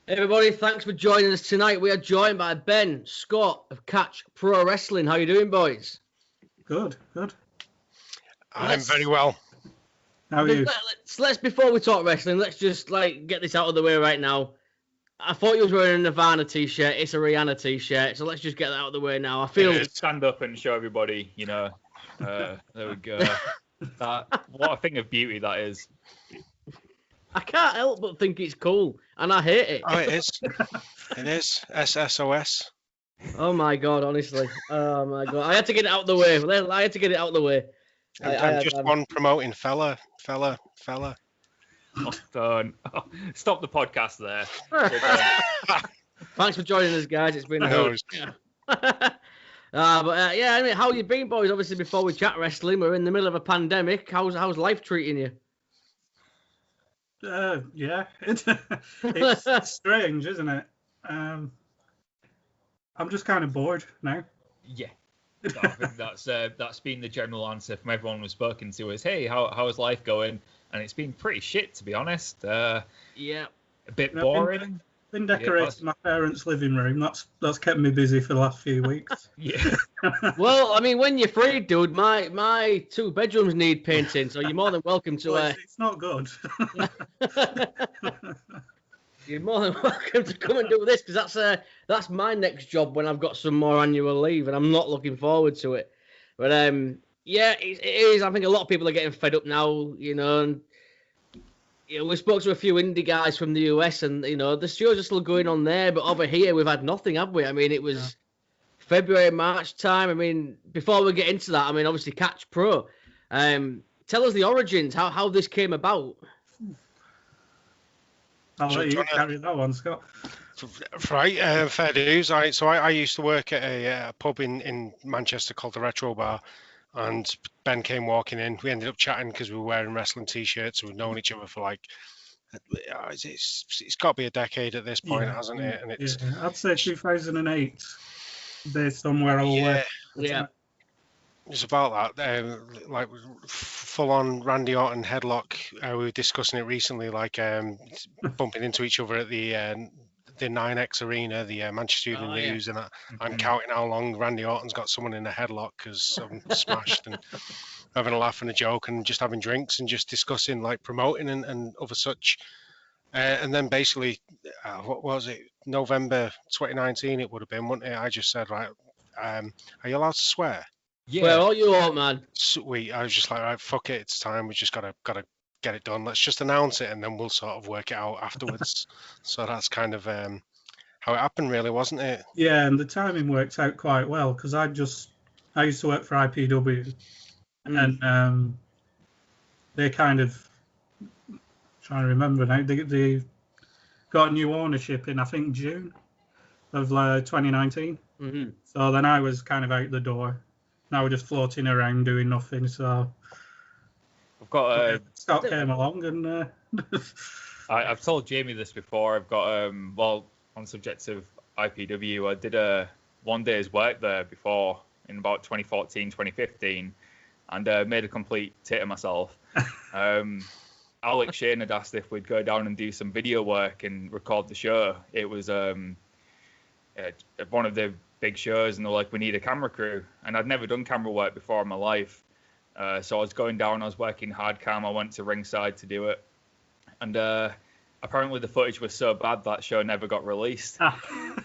Hey everybody, thanks for joining us tonight. We are joined by Ben Scott of Catch Pro Wrestling. How you doing, boys? Good. I'm very well. How are you? Let's before we talk wrestling, let's just get this out of the way right now. I thought you was wearing a Nirvana t-shirt. It's a Rihanna t-shirt, so let's just get that out of the way now. I feel stand up and show everybody. There we go. What a thing of beauty that is. I can't help but think it's cool, and I hate it. Oh, it is. It is. SSOS. Oh my god, honestly. Oh my god. I had to get it out of the way. I'm just one promoting fella. Oh, don't. Stop the podcast there. Thanks for joining us, guys. It's been a hoot. I mean, how you been, boys? Obviously, before we chat wrestling, we're in the middle of a pandemic. How's life treating you? Yeah, it's strange, isn't it? I'm just kind of bored now. Yeah, I think that's been the general answer from everyone we've spoken to is, hey, how is life going? And it's been pretty shit, to be honest. Yeah, a bit boring. Been decorating my parents' living room. That's kept me busy for the last few weeks. Yeah. Well, I mean, when you're free, dude, my 2 bedrooms need painting, so you're more than welcome to. Well, it's not good. You're more than welcome to come and do this, because that's my next job when I've got some more annual leave, and I'm not looking forward to it. But yeah, it is. I think a lot of people are getting fed up now, and. We spoke to a few indie guys from the US, and the shows are still going on there, but over here we've had nothing, have we? I mean, it was February, March time. I mean, before we get into that, I mean, obviously Catch Pro. Tell us the origins, how this came about. I'll let you carry that one, Scott. Right, fair dues. So I used to work at a pub in Manchester called the Retro Bar. And Ben came walking in. We ended up chatting because we were wearing wrestling t-shirts. We've known each other for it's got to be a decade at this point, hasn't it? And it's I'd say 2008, based on where I work. Yeah. It's about that, like full-on Randy Orton headlock. We were discussing it recently, bumping into each other at the 9X Arena, the Manchester Evening News, and I'm counting how long Randy Orton's got someone in a headlock because I'm smashed, and having a laugh and a joke and just having drinks and just discussing promoting and other such. And then basically, what was it? November 2019 it would have been, wouldn't it? I just said, right, are you allowed to swear? Yeah. Well, all you want, man. Sweet. I was just like, right, fuck it, it's time. We just gotta get it done. Let's just announce it and then we'll sort of work it out afterwards. So that's kind of how it happened, really, wasn't it? Yeah, and the timing worked out quite well because I used to work for IPW, and they kind of trying to remember now. They got new ownership in I think June of 2019. Mm-hmm. So then I was kind of out the door. Now we're just floating around doing nothing. So. I've got Scott came along and I've told Jamie this before. I've got on subject of IPW, I did a 1 day's work there before in about 2014, 2015, and made a complete tit of myself. Alex Shane had asked if we'd go down and do some video work and record the show. It was one of the big shows, and they're like, we need a camera crew, and I'd never done camera work before in my life. So I was going down, I was working hard cam, I went to ringside to do it. And apparently the footage was so bad that show never got released. So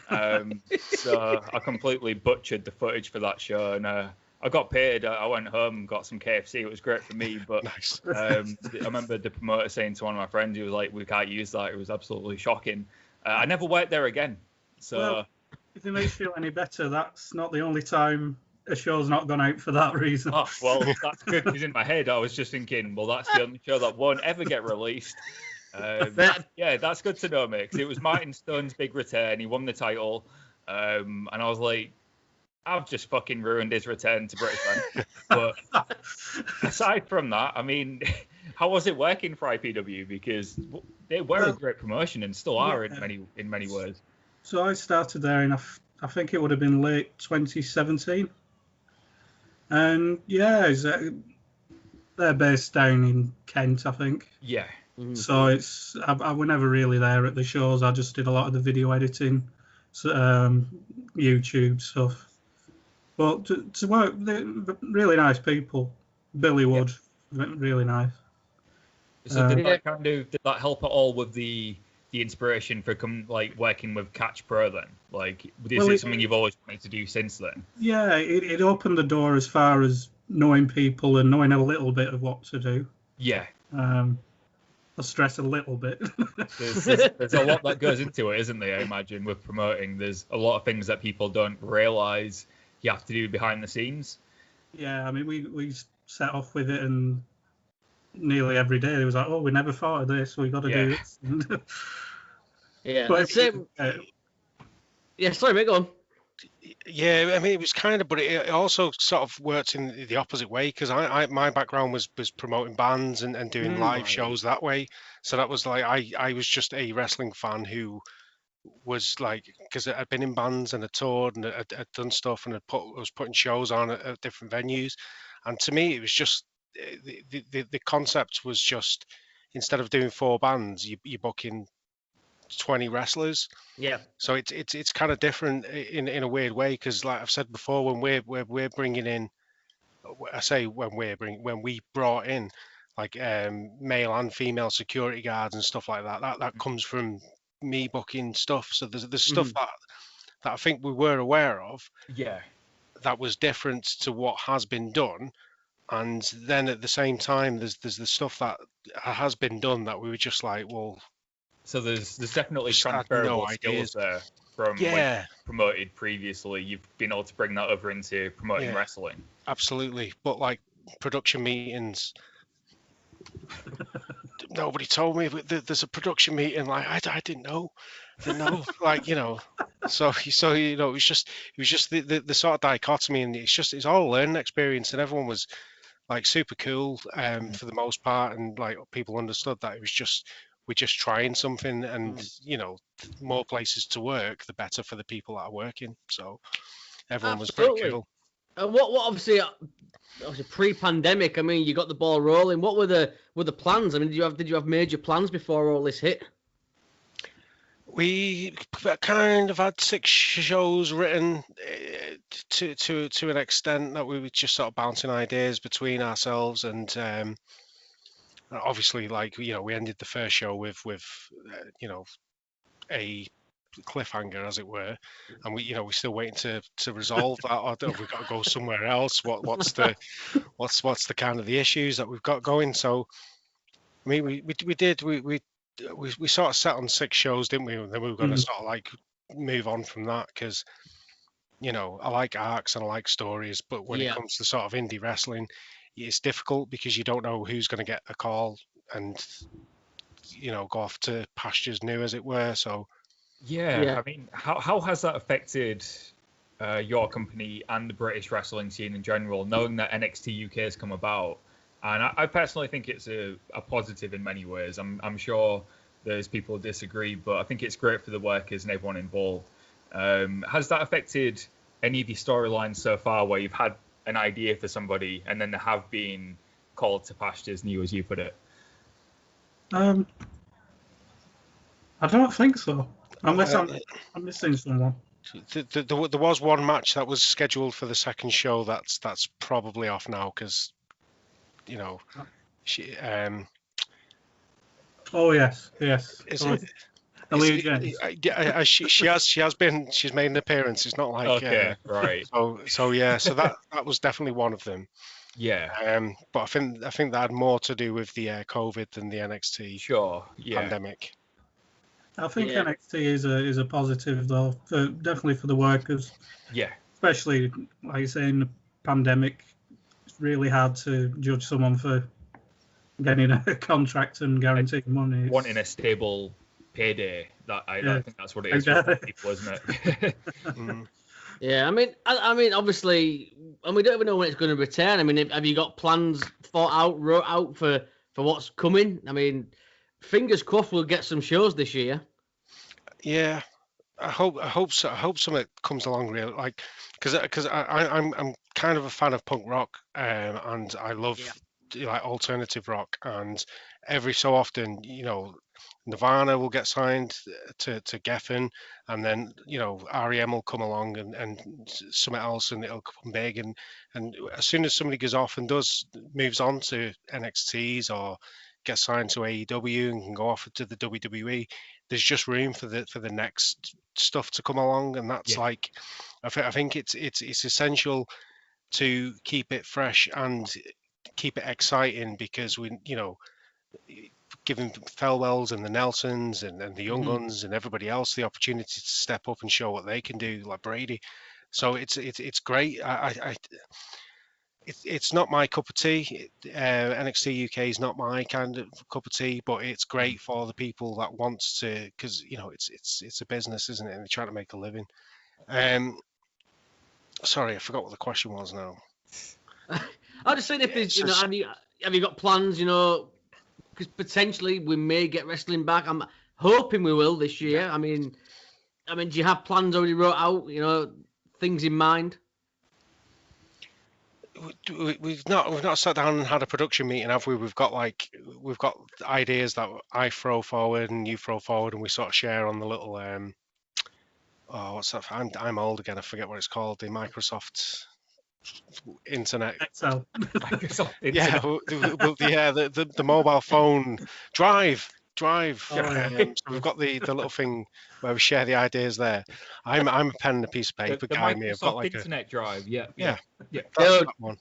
I completely butchered the footage for that show. And I got paid, I went home and got some KFC. It was great for me. But nice. I remember the promoter saying to one of my friends, he was like, we can't use that. It was absolutely shocking. I never worked there again. So well, if it makes you feel any better, that's not the only time a show's not gone out for that reason. Oh, well, that's good, because in my head I was just thinking, well, that's the only show that won't ever get released. Yeah, that's good to know, mate, because it was Martin Stone's big return. He won the title, and I was like, I've just fucking ruined his return to British Bank. But aside from that, I mean, how was it working for IPW? Because they were a great promotion and still are in many ways. So I started there in I think it would have been late 2017. And yeah, they're based down in Kent, I think. Yeah. So I was never really there at the shows. I just did a lot of the video editing, YouTube stuff. But to work, they're really nice people. Billy Wood, really nice. So did that help at all with the inspiration for working with Catch Pro then? Is it something you've always wanted to do since then? Yeah, it opened the door as far as knowing people and knowing a little bit of what to do. Yeah. I stress a little bit. There's a lot that goes into it, isn't there? I imagine with promoting, there's a lot of things that people don't realise you have to do behind the scenes. Yeah, I mean, we set off with it, and nearly every day it was like, oh, we never thought of this. We got to do this. Yeah, that's it. Yeah, sorry, mate, go on. Yeah, I mean, it was kind of, but it also sort of worked in the opposite way, because my background was promoting bands and doing live shows that way. So that was like, I was just a wrestling fan who was like, because I'd been in bands and had toured and had done stuff and was putting shows on at different venues. And to me, it was just, the concept was just, instead of doing 4 bands, you're booking 20 wrestlers. Yeah. So it's kind of different in a weird way, because like I've said before, when we're bringing in, when we brought in like male and female security guards and stuff like that comes from me booking stuff. So there's stuff that I think we were aware of. Yeah. That was different to what has been done. And then at the same time, there's the stuff that has been done that we were just like, well. So there's definitely transferable skills there from when promoted previously. You've been able to bring that over into promoting wrestling. Absolutely, but like production meetings, nobody told me there's a production meeting. Like I didn't know, like So it was just the sort of dichotomy, and it's all a learning experience, and everyone was like super cool for the most part, and like people understood that it was just. We're just trying something, and more places to work, the better for the people that are working. So everyone was pretty cool. What obviously pre-pandemic, I mean, you got the ball rolling. What were the plans? I mean, did you have major plans before all this hit? We kind of had 6 shows written to an extent that we were just sort of bouncing ideas between ourselves, and obviously, like we ended the first show with a cliffhanger, as it were, and we're still waiting to resolve that, or have we got to go somewhere else? What's the kind of the issues that we've got going? So, I mean, we sort of set on 6 shows, didn't we? And then we were going to sort of like move on from that, because I like arcs and I like stories, but when it comes to sort of indie wrestling, it's difficult because you don't know who's going to get a call and go off to pastures new, as it were. So I mean, how has that affected your company and the British wrestling scene in general, knowing that NXT UK has come about? And I personally think it's a positive in many ways. I'm sure there's people who disagree, but I think it's great for the workers and everyone involved. Has that affected any of your storylines so far, where you've had an idea for somebody and then they have been called to pastures new, as you put it? I don't think so, unless I'm missing someone. There was one match that was scheduled for the second show that's probably off now, because she oh yes she's made an appearance. It's not like right. So that was definitely one of them. Yeah. But I think that had more to do with the COVID than the NXT pandemic. I think NXT is a positive though, definitely for the workers. Yeah. Especially like you say, in the pandemic, it's really hard to judge someone for getting a contract and guaranteed money. Wanting a stable payday. I think that's what it is for people, isn't it? Yeah, I mean, obviously, and we don't even know when it's going to return. I mean, have you got plans wrote out for what's coming? I mean, fingers crossed we'll get some shows this year. Yeah, I hope so. I hope something comes along real, like, because I'm kind of a fan of punk rock, and I love like alternative rock, and every so often, Nirvana will get signed to Geffen, and then REM will come along and something else, and it'll come big, and as soon as somebody goes off and moves on to NXTs or gets signed to AEW and can go off to the WWE, there's just room for the next stuff to come along, and that's like, I think it's essential to keep it fresh and keep it exciting, because we giving Felwells and the Nelsons and the Young Guns and everybody else the opportunity to step up and show what they can do, like Brady. So it's great. It's not my cup of tea. NXT UK is not my kind of cup of tea, but it's great for the people that wants to, because it's a business, isn't it? And they're trying to make a living. Sorry, I forgot what the question was now. I'm just saying, if there's, have you got plans, because potentially we may get wrestling back. I'm hoping we will this year. I mean, do you have plans already wrote out? Things in mind? We've not sat down and had a production meeting, have we? We've got ideas that I throw forward and you throw forward, and we sort of share on the little what's that? I'm old again. I forget what it's called. The Microsoft Internet. Excel. Microsoft Internet. The mobile phone Drive. Oh, So we've got the little thing where we share the ideas there. I'm a pen and a piece of paper guy. The I've got like Internet Drive. Yeah. That's that one.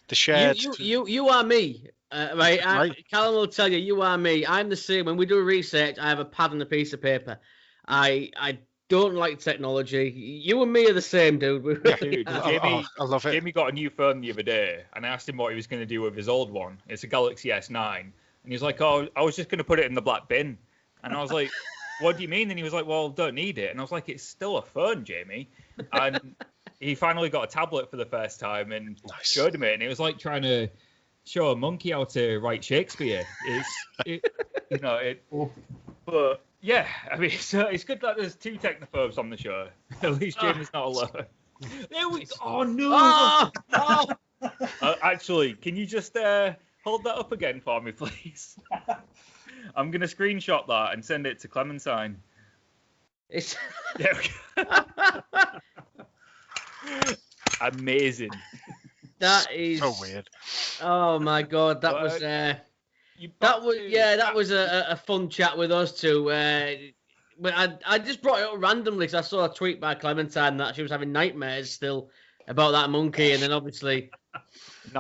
The shared. You are me, right? Callum will tell you, you are me. I'm the same. When we do research, I have a pad and a piece of paper. I don't like technology. You and me are the same, dude. Dude, I love it. Jamie got a new phone the other day, and I asked him what he was going to do with his old one. It's a Galaxy S9. And he was like, oh, I was just going to put it in the black bin. And I was like, what do you mean? And he was like, well, don't need it. And I was like, it's still a phone, Jamie. And he finally got a tablet for the first time and showed him it. And it was like trying to show a monkey how to write Shakespeare. But yeah, I mean, it's good that there's two technophobes on the show. At least Jamie's not alone. There we go. Oh, no. Actually, can you just hold that up again for me, please? I'm going to screenshot that and send it to Clementine. There we go. Amazing. That is so weird. Oh my god, that was a fun chat with us two. But I just brought it up randomly because I saw a tweet by Clementine that she was having nightmares still about that monkey, and then obviously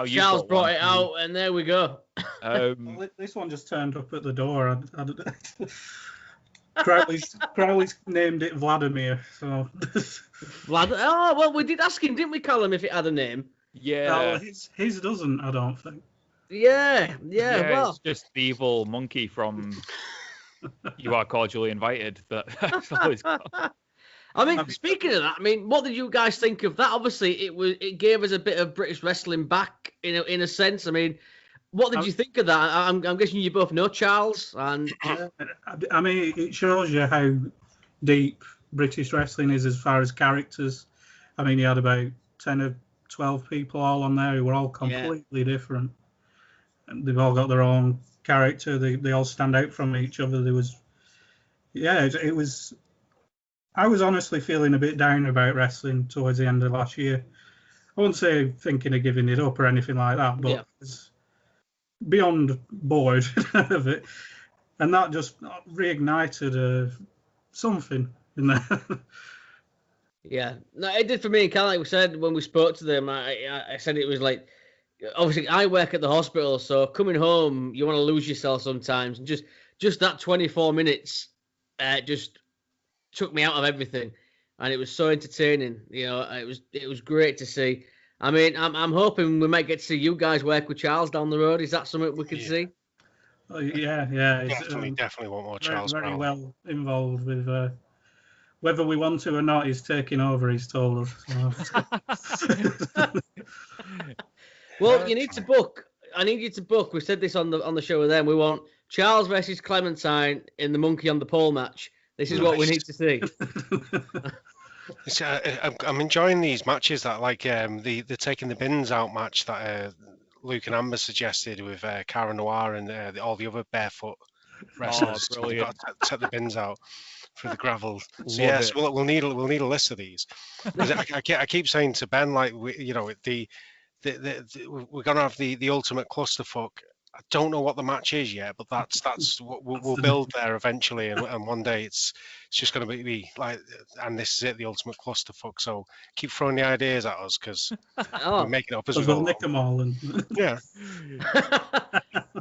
Charles brought it out, and there we go. Well, this one just turned up at the door. Crowley's named it Vladimir. So. Oh, well, we did ask him, didn't we, Callum, if it had a name? Yeah. No, his doesn't, I don't think. Yeah. Well, it's just the evil monkey from You Are Cordially Invited. That's all it's got. I mean, speaking of that, what did you guys think of that? Obviously, it gave us a bit of British wrestling back in a sense. I mean, what did you think of that? I'm guessing you both know Charles, and I mean, it shows you how deep British wrestling is as far as characters. I mean, you had about 10 or 12 people all on there who were all completely different, and they've all got their own character. They all stand out from each other. It was. I was honestly feeling a bit down about wrestling towards the end of last year. I wouldn't say thinking of giving it up or anything like that, but it was beyond bored of it. And that just reignited something in there. Yeah, no, it did for me. Kind of like we said when we spoke to them, I said it was like, obviously I work at the hospital, so coming home, you want to lose yourself sometimes. And just that 24 minutes just took me out of everything, and it was so entertaining. It was great to see. I mean, I'm hoping we might get to see you guys work with Charles down the road. Is that something we can see? Oh, yeah. Definitely want more Charles. Very well involved with whether we want to or not. He's taking over. He's told us. So. Well, you need to book. I need you to book. We said this on the show with them. We want Charles versus Clementine in the Monkey on the Pole match. This is what we need to see. I'm enjoying these matches that the taking the bins out match that Luke and Amber suggested with Cara Noir and all the other barefoot wrestlers. We've brilliant. got to set the bins out for the gravel. So Love yes, it. we'll need a list of these. 'Cause I keep saying to Ben, like, we're gonna have the ultimate clusterfuck. I don't know what the match is yet, but that's what we'll build there eventually, and one day it's just going to be like, and this is it, the ultimate clusterfuck. So keep throwing the ideas at us because we're making it up as we We'll go. nick them all. And Yeah.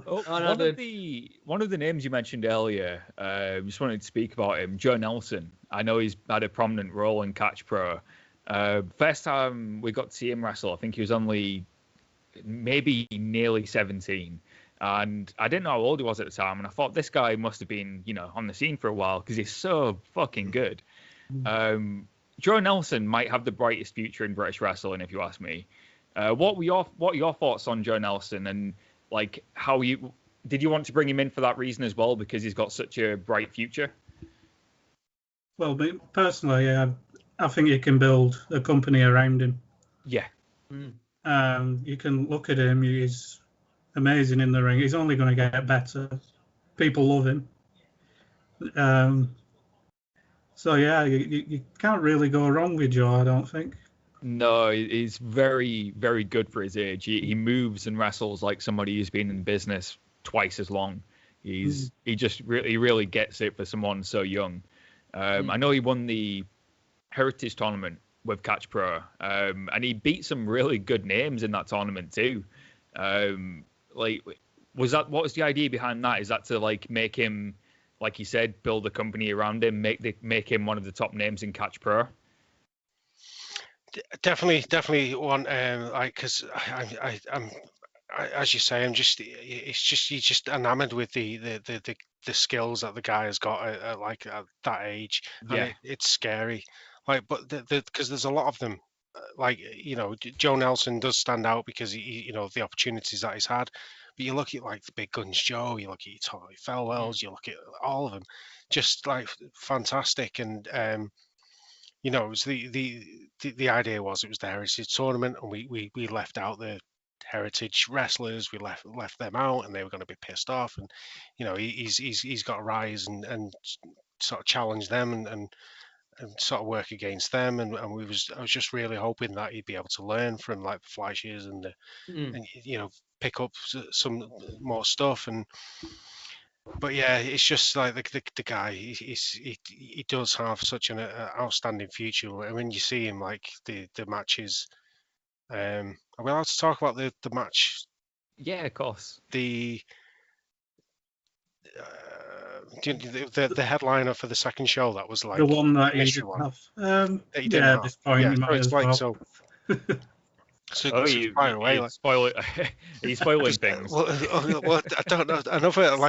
One of the names you mentioned earlier, just wanted to speak about him, Joe Nelson. I know he's had a prominent role in Catch Pro. First time we got to see him wrestle, I think he was only maybe nearly 17. And I didn't know how old he was at the time. And I thought this guy must have been, on the scene for a while because he's so fucking good. Joe Nelson might have the brightest future in British wrestling, if you ask me. What are your thoughts on Joe Nelson, and like did you want to bring him in for that reason as well, because he's got such a bright future? Well, personally, I think you can build a company around him. Yeah. You can look at him. He's amazing in the ring. He's only going to get better. People love him. So yeah, you can't really go wrong with Joe, I don't think. No, he's very, very good for his age. He moves and wrestles like somebody who's been in business twice as long. He just really gets it for someone so young. I know he won the Heritage Tournament with Catch Pro, and he beat some really good names in that tournament too. What was the idea behind that? Is that to like make him, like you said, build a company around him, make him one of the top names in Catch Pro? Definitely one. Because I'm as you say, he's just enamored with the skills that the guy has got at that age. Yeah, and it's scary. Like, but because there's a lot of them. Joe Nelson does stand out because he the opportunities that he's had. But you look at like the Big Guns Joe, you look at Tommy Felwells, you look at all of them, just like fantastic. And it was the idea was it was the Heritage Tournament, and we left out the Heritage wrestlers, we left them out, and they were going to be pissed off. And he's got to rise and sort of challenge them and sort of work against them, and I was just really hoping that he'd be able to learn from like the Fleisches and pick up some more stuff. But yeah, it's just like the guy. He does have such an outstanding future. When you see him, like the matches. Are we allowed to talk about the match? Yeah, of course. The headliner for the second show, that was like the one that he didn't have. At this point, you might as well. So you fire away. Are you spoiling things? Well, I don't know. Another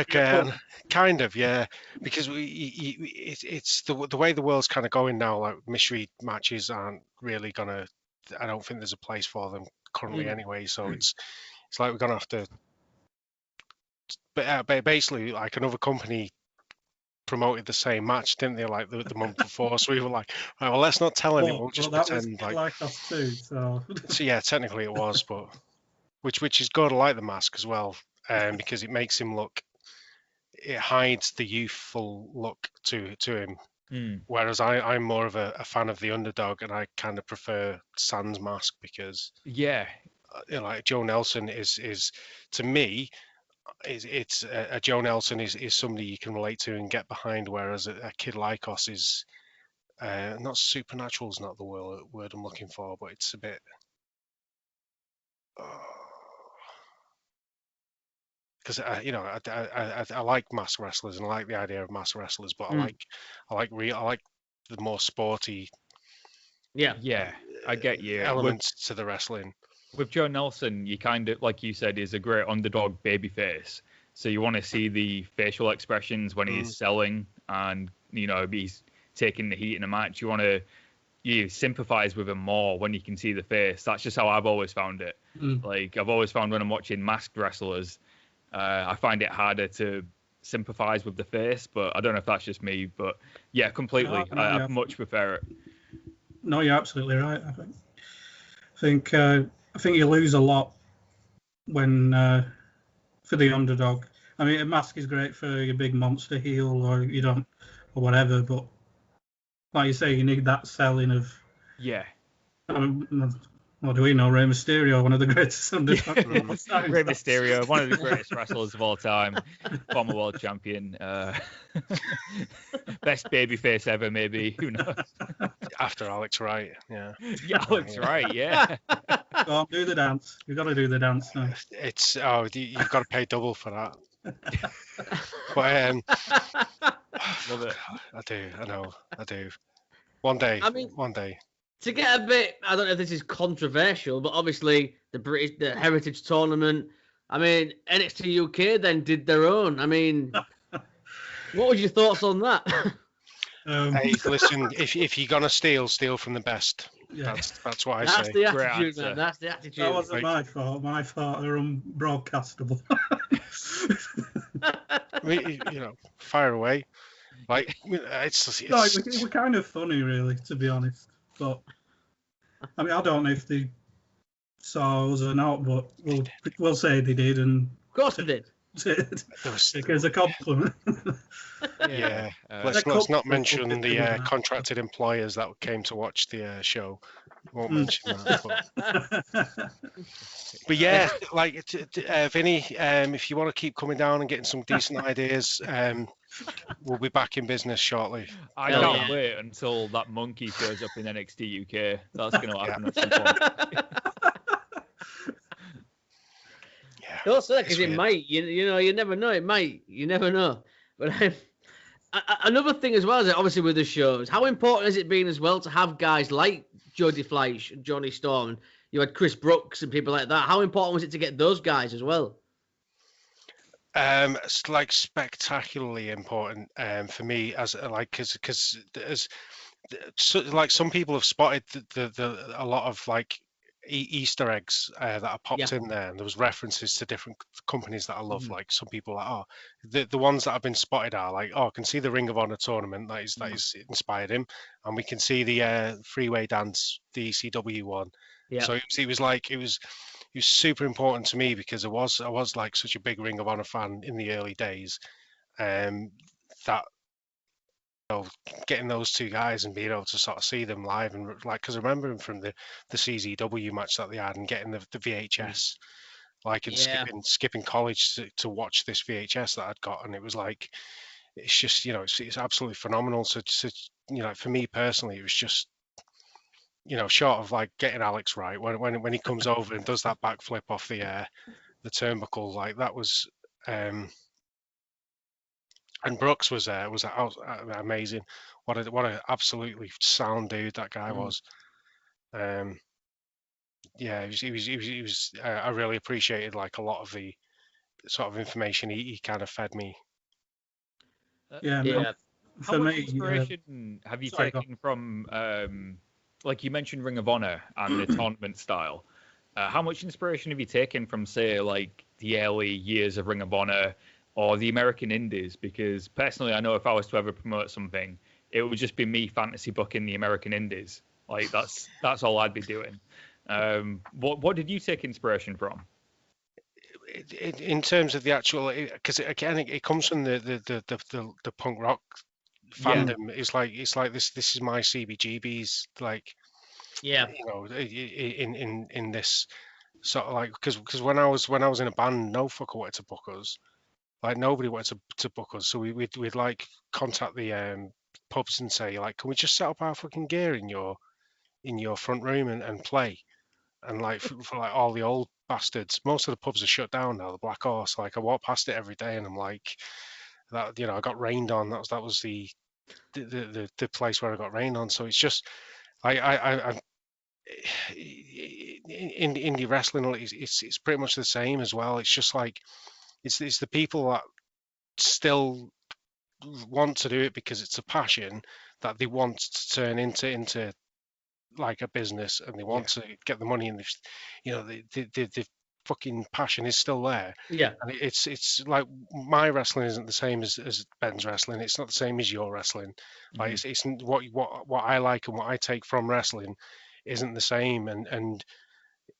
kind of, yeah, because it's the way the world's kind of going now. Like mystery matches aren't really gonna. I don't think there's a place for them currently anyway. So it's like we're gonna have to. But basically, like another company promoted the same match, didn't they? Like the month before, so we were like, right, well, let's not tell anyone. We'll just pretend like us too. So yeah, technically it was, but which is good. I like the mask as well, because it makes him look. It hides the youthful look to him. Whereas I'm more of a fan of the underdog, and I kind of prefer Sans mask because like Joe Nelson is to me. It's Joe Nelson is somebody you can relate to and get behind, whereas a kid like us is not supernatural is not the word I'm looking for, but it's a bit because I like masked wrestlers and I like the idea of masked wrestlers, but I like the more sporty I get you elements to the wrestling. With Joe Nelson, you kind of, like you said, is a great underdog babyface. So you want to see the facial expressions when he's selling and, he's taking the heat in a match. You sympathize with him more when you can see the face. That's just how I've always found it. Like, I've always found when I'm watching masked wrestlers, I find it harder to sympathize with the face, but I don't know if that's just me. But yeah, completely. I much prefer it. No, you're absolutely right. I think you lose a lot when for the underdog. I mean, a mask is great for your big monster heel or you don't or whatever, but like you say, you need that selling of. Yeah. What do we know? Rey Mysterio, one of the greatest underdogs of all time. Rey Mysterio, one of the greatest wrestlers of all time, former world champion, best babyface ever, maybe. Who knows? After Alex Wright, yeah. Yeah, Alex Wright, yeah. Go on, do the dance. You've got to do the dance now. It's you've got to pay double for that. But Love it. I do. I know. I do. One day. I mean, one day. To get a bit, I don't know if this is controversial, but obviously the Heritage Tournament. I mean, NXT UK then did their own. I mean, what was your thoughts on that? Hey, listen, if you're gonna steal from the best. Yeah. That's what I That's say. the attitude, man. That's the attitude. That wasn't my fault. My fault they're unbroadcastable. I mean, fire away. Like it's No, it were kind of funny, really, to be honest. But I mean, I don't know if they saw us or not, but we'll say they did, and Of course they did. Take it as a compliment. Yeah. Let's not mention the contracted employers that came to watch the show. Won't mention that. But yeah, like Vinny, if you want to keep coming down and getting some decent ideas, we'll be back in business shortly. I can't wait until that monkey shows up in NXT UK. That's going to happen at some point. Don't say that because it might. You never know. It might. You never know. But another thing as well is that obviously with the shows, how important has it been as well to have guys like Jody Fleisch and Johnny Storm? You had Chris Brooks and people like that. How important was it to get those guys as well? It's like spectacularly important for me as because like some people have spotted a lot of like Easter eggs that are popped in there, and there was references to different companies that I love. Like some people are the ones that have been spotted are like, I can see the Ring of Honor tournament that is inspired him, and we can see the Freeway Dance, the ECW one. So it was super important to me because I was like such a big Ring of Honor fan in the early days, that getting those two guys and being able to sort of see them live and like, because I remember them from the CZW match that they had and getting the VHS, like and skipping college to watch this VHS that I'd got, and it was like, it's just it's absolutely phenomenal. So for me personally, it was just short of like getting Alex right when he comes over and does that backflip off the turnbuckle, like that was and Brooks was amazing. What a absolutely sound dude that guy was. He was. I really appreciated like a lot of the sort of information he kind of fed me. How much inspiration have you taken from, like you mentioned, Ring of Honor and the tournament style? How much inspiration have you taken from, say, like the early years of Ring of Honor or the American Indies? Because personally, I know if I was to ever promote something, it would just be me fantasy booking the American Indies. Like that's all I'd be doing. What did you take inspiration from? In terms of the actual, because again, it comes from the punk rock fandom. It's like this is my CBGBs, like in this sort of like, because when I was in a band, no fucker wanted to book us. Like nobody wanted to book us, so we'd like contact the pubs and say like, can we just set up our fucking gear in your front room and play? And like for like all the old bastards, most of the pubs are shut down now. The Black Horse, like I walk past it every day, and I'm like, that I got rained on. That was the place where I got rained on. So it's just I in indie wrestling, it's pretty much the same as well. It's just like it's the people that still want to do it because it's a passion that they want to turn into like a business, and they want to get the money, and the fucking passion is still there. And it's like my wrestling isn't the same as Ben's wrestling. It's not the same as your wrestling. Like it's what I like and what I take from wrestling isn't the same, and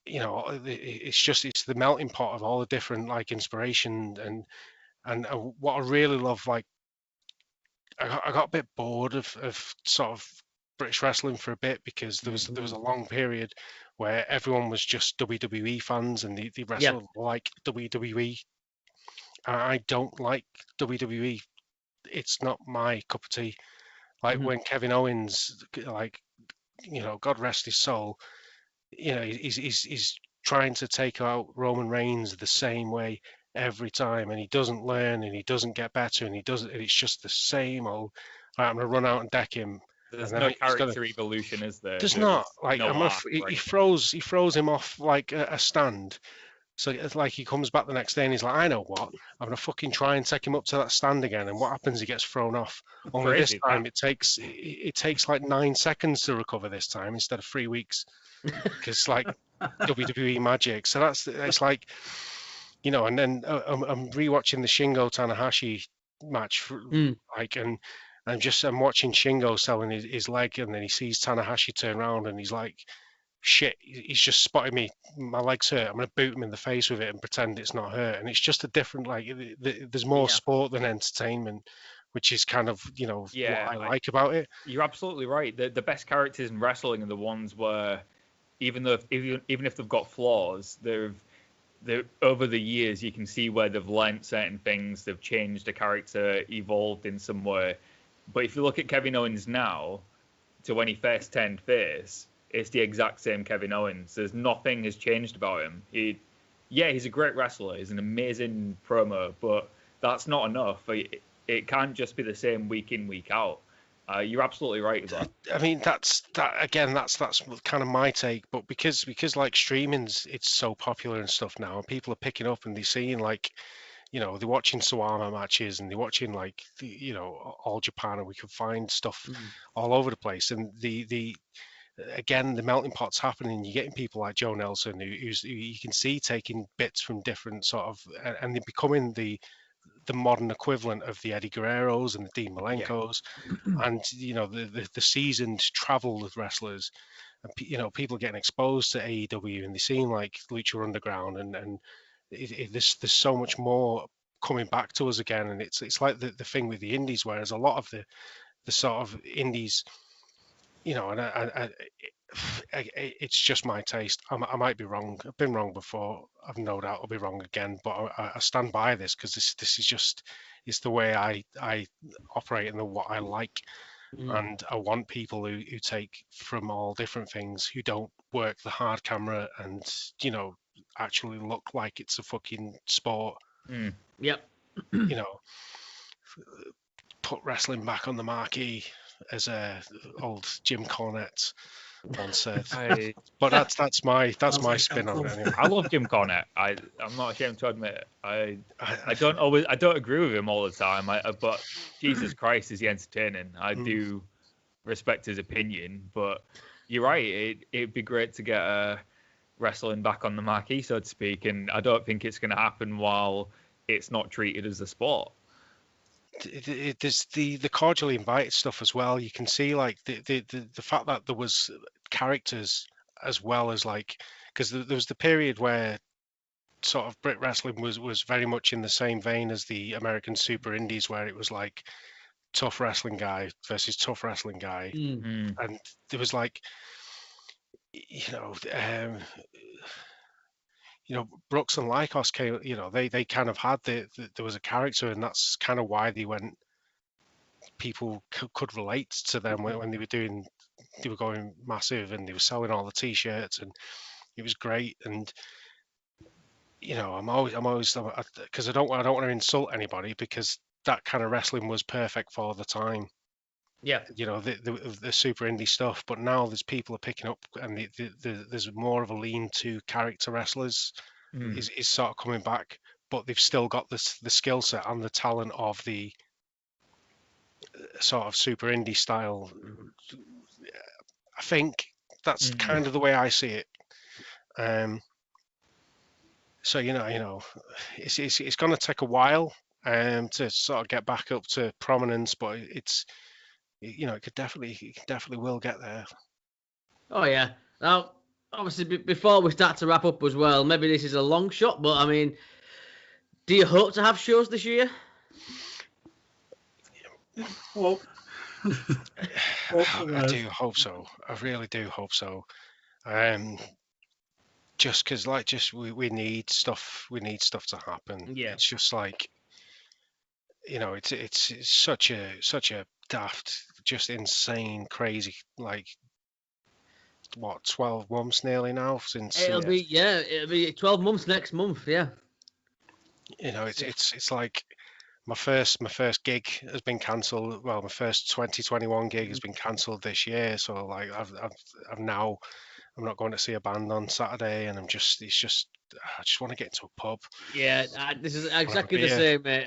you know, it's the melting pot of all the different like inspiration and what I really love. Like I got a bit bored of sort of British wrestling for a bit because there was a long period where everyone was just WWE fans and they wrestled like WWE. I don't like WWE. It's not my cup of tea. Like when Kevin Owens, like, you know, God rest his soul, you know, he's trying to take out Roman Reigns the same way every time, and he doesn't learn, and he doesn't get better, and he doesn't. And it's just the same old. Right, I'm gonna run out and deck him. There's and no then he's character evolution, is there? There's not. Like no arc or he anything. throws him off like a stand. So it's like he comes back the next day and he's like, I know what, I'm gonna fucking try and take him up to that stand again. And what happens? He gets thrown off. Only this Crazy, time it takes like 9 seconds to recover this time instead of 3 weeks, because like WWE magic. So it's like, you know. And then I'm rewatching the Shingo Tanahashi match, like, and I'm watching Shingo selling his leg, and then he sees Tanahashi turn around and he's like, shit, he's just spotted me, my leg's hurt, I'm going to boot him in the face with it and pretend it's not hurt. And it's just a different, like, there's more sport than entertainment, which is kind of, you know, what I like about it. You're absolutely right. The best characters in wrestling are the ones where even if they've got flaws, they're over the years you can see where they've learnt certain things, they've changed a character, evolved in some way. But if you look at Kevin Owens now to when he first turned face, it's the exact same Kevin Owens. There's nothing has changed about him. He's a great wrestler. He's an amazing promo, but that's not enough. It can't just be the same week in, week out. You're absolutely right with that. I mean, that's kind of my take. But because like streaming's, it's so popular and stuff now, and people are picking up and they're seeing, like, you know, they're watching Sawama matches and they're watching, like, you know, All Japan, and we can find stuff all over the place. And again, the melting pot's happening. You're getting people like Joe Nelson, who you can see taking bits from different sort of, and they're becoming the modern equivalent of the Eddie Guerreros and the Dean Malenkos, and, you know, the seasoned, traveled wrestlers. And, you know, people are getting exposed to AEW and they're seeing, like, Lucha Underground, and there's so much more coming back to us again. And it's like the thing with the indies, whereas a lot of the sort of indies, you know, and it's just my taste. I might be wrong. I've been wrong before. I've no doubt I'll be wrong again. But I stand by this because this is just, it's the way I operate and what I like. And I want people who take from all different things, who don't work the hard camera and, you know, actually look like it's a fucking sport. Yep. You know, put wrestling back on the marquee, as old Jim Cornette once said. But that's my spin on it. Anyway. I love Jim Cornette. I'm not ashamed to admit it. I don't agree with him all the time. But Jesus Christ, is he entertaining? I do respect his opinion. But you're right. It'd be great to get wrestling back on the marquee, so to speak. And I don't think it's going to happen while it's not treated as a sport. There's the cordially invited stuff as well. You can see, like, the fact that there was characters as well as, like, because there was the period where sort of Brit wrestling was very much in the same vein as the American super indies, where it was like tough wrestling guy versus tough wrestling guy. And there was, like, you know, Brooks and Lycos came, you know, they kind of had there was a character, and that's kind of why people could relate to them when they were going massive, and they were selling all the t-shirts, and it was great. And, you know, I'm always because I don't want to insult anybody, because that kind of wrestling was perfect for the time. Yeah. You know, the super indie stuff, but now there's people are picking up, and there's more of a lean to character wrestlers is sort of coming back, but they've still got the skill set and the talent of the sort of super indie style. I think that's kind of the way I see it. So you know, it's going to take a while to sort of get back up to prominence, but it's, you know, it definitely will get there. Oh yeah. Now, obviously, before we start to wrap up as well, maybe this is a long shot, but I mean, do you hope to have shows this year? Well, I do hope so. I really do hope so. Just because, like, we need stuff. We need stuff to happen. Yeah. It's just like, it's such a daft, just insane, crazy, like, what, 12 months nearly now since It'll be 12 months next month. Yeah. it's like my first gig has been cancelled. Well, my first 2021 gig has been cancelled this year. So like I'm not going to see a band on Saturday, and I just want to get into a pub. Yeah, this is exactly the same, mate.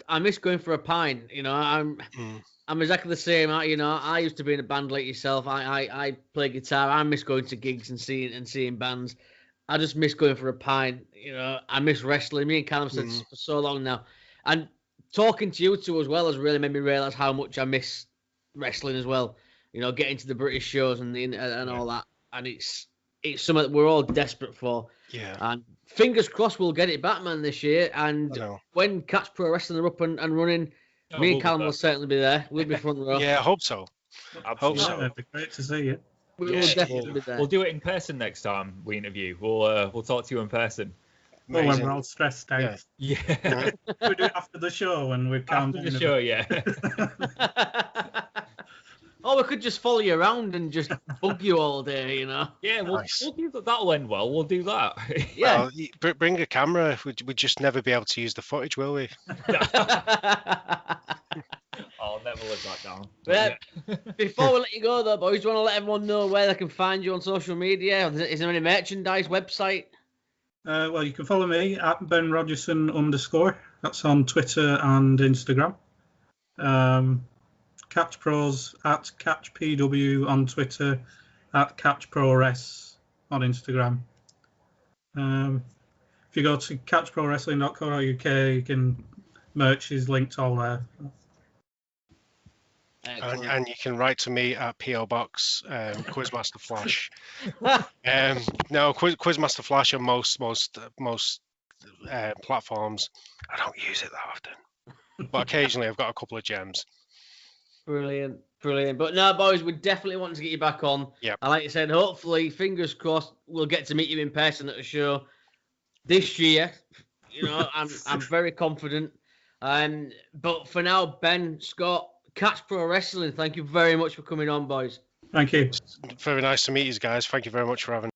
I miss going for a pint. I'm exactly the same. I used to be in a band like yourself. I play guitar. I miss going to gigs and seeing bands. I just miss going for a pint. I miss wrestling. Me and Callum said for so long now, and talking to you two as well has really made me realise how much I miss wrestling as well. Getting to the British shows and all that, and it's something that we're all desperate for. Yeah. And fingers crossed we'll get it back, man, this year. And when Catch Pro Wrestling are up and running, me and Callum will certainly be there. We'll be front row. Yeah, I hope so. Absolutely. Hope so. It'd be great to see you. We will definitely be there. We'll do it in person next time we interview. We'll talk to you in person. Well, when we're all stressed out. Yeah. We do it after the show when we've calmed down. After the show, yeah. Or we could just follow you around and just bug you all day, Yeah, Nice. we'll do that. That'll end well. We'll do that. Yeah. Well, bring a camera. We'd just never be able to use the footage, will we? I'll never live that down. But before we let you go, though, boys, do you want to let everyone know where they can find you on social media? Is there any merchandise website? Well, you can follow me at @BenRogerson_. That's on Twitter and Instagram. Catch Pros at CatchPW on Twitter, at CatchProRes on Instagram. If you go to catchprowrestling.co.uk, you can merch is linked all there. And you can write to me at PO Box Quizmaster Flash. No, Quizmaster Flash on most platforms. I don't use it that often, but occasionally I've got a couple of gems. Brilliant. But no, boys, we definitely want to get you back on. Yeah. And like you said, hopefully, fingers crossed, we'll get to meet you in person at a show this year. I'm very confident. But for now, Ben, Scott, Catch Pro Wrestling, thank you very much for coming on, boys. Thank you. Very nice to meet you guys. Thank you very much for having